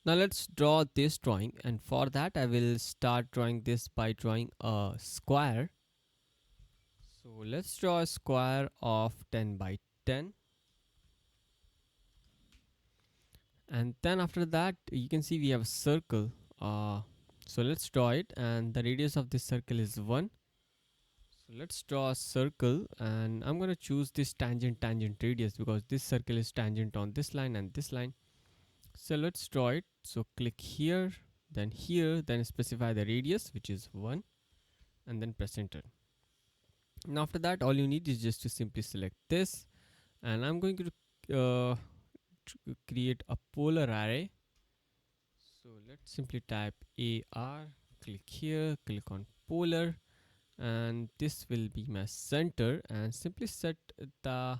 Now let's draw this drawing, and for that I will start drawing this by drawing a square. So let's draw a square of 10 by 10, and then after that you can see we have a circle. So let's draw it, and the radius of this circle is 1. So let's draw a circle, and I'm gonna choose this tangent radius because this circle is tangent on this line and this line. So let's draw it. So click here, then specify the radius, which is 1, and then press enter. Now after that all you need is just to simply select this, and I'm going to create a polar array. So let's simply type AR, click here, click on polar, and this will be my center, and simply set the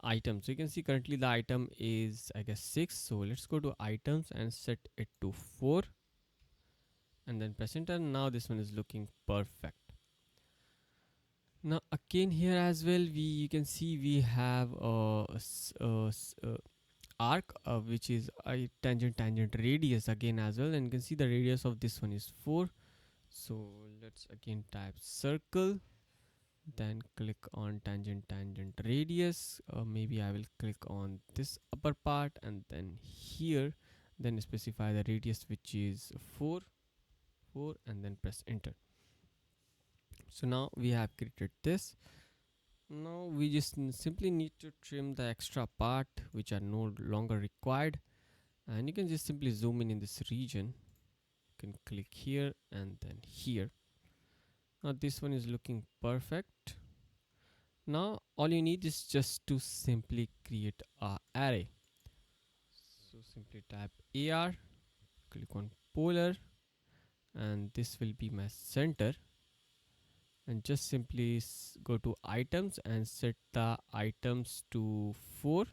item. So you can see currently the item is, I guess, 6. So let's go to items and set it to 4, and then press enter. Now this one is looking perfect. Now again here as well, you can see we have a arc, which is a tangent radius again as well, and you can see the radius of this one is 4. So let's again type circle, then click on tangent radius. Maybe I will click on this upper part, and then here, then specify the radius, which is 4, and then press enter. So now we have created this. Now we just simply need to trim the extra part which are no longer required, and you can just simply zoom in this region. You can click here and then here. Now this one is looking perfect. Now all you need is just to simply create a array. So simply type AR, click on polar, and this will be my center, and just simply go to items and set the items to 4,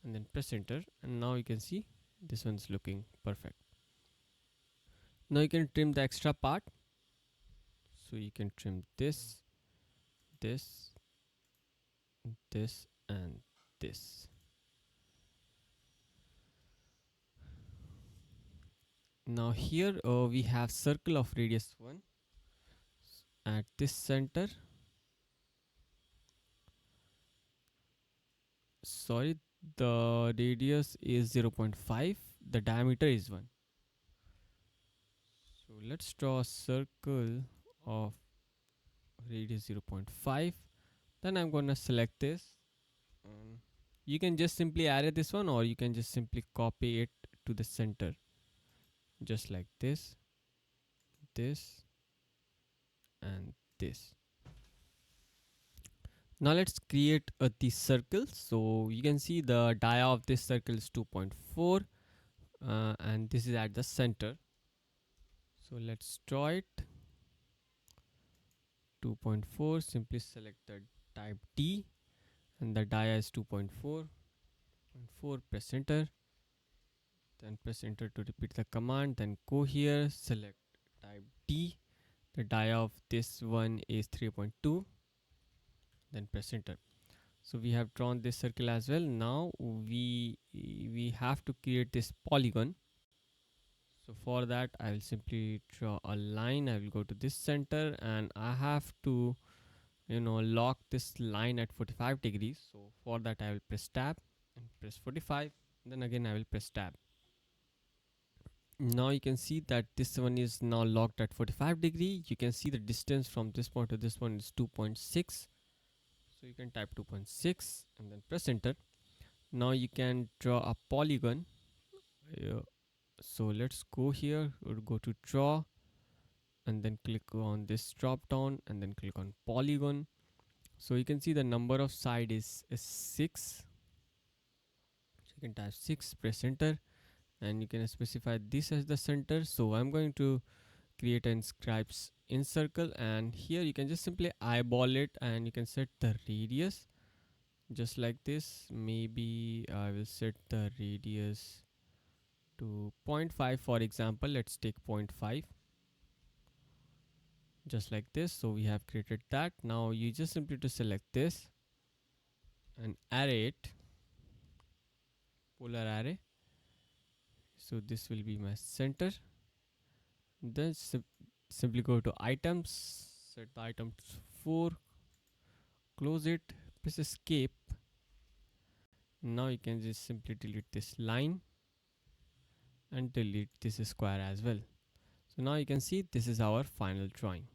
and then press enter, and now you can see this one's looking perfect. Now you can trim the extra part. So you can trim this, this, this, and this. Now here we have circle of radius 1 at this center. Sorry, the radius is 0.5, the diameter is 1. So let's draw a circle of radius 0.5. Then I'm gonna select this. You can just simply array this one, or you can just simply copy it to the center, just like this, this, and this. Now let's create the circle. So you can see the dia of this circle is 2.4, and this is at the center. So let's draw it. 2.4, simply select the type D, and the dia is 2.4. Press enter, then press enter to repeat the command, then go here, select type D, the dia of this one is 3.2, then press enter. So we have drawn this circle as well. Now we have to create this polygon. So for that I will simply draw a line. I will go to this center, and I have to lock this line at 45 degrees. So for that I will press tab and press 45, then again I will press tab. Now you can see that this one is now locked at 45 degree. You can see the distance from this point to this one is 2.6. So you can type 2.6 and then press enter. Now you can draw a polygon. So let's go here, or go to draw, and then click on this drop down, and then click on polygon. So you can see the number of side is 6. So you can type 6, press enter, and you can specify this as the center. So I'm going to create an scribes in circle, and here you can just simply eyeball it, and you can set the radius just like this. Maybe I will set the radius to 0.5, for example. Let's take 0.5, just like this. So we have created that. Now you just simply to select this and array it, polar array, So this will be my center. Then simply go to items, set the item to 4, close it, press escape. Now you can just simply delete this line and delete this square as well. So now you can see this is our final drawing.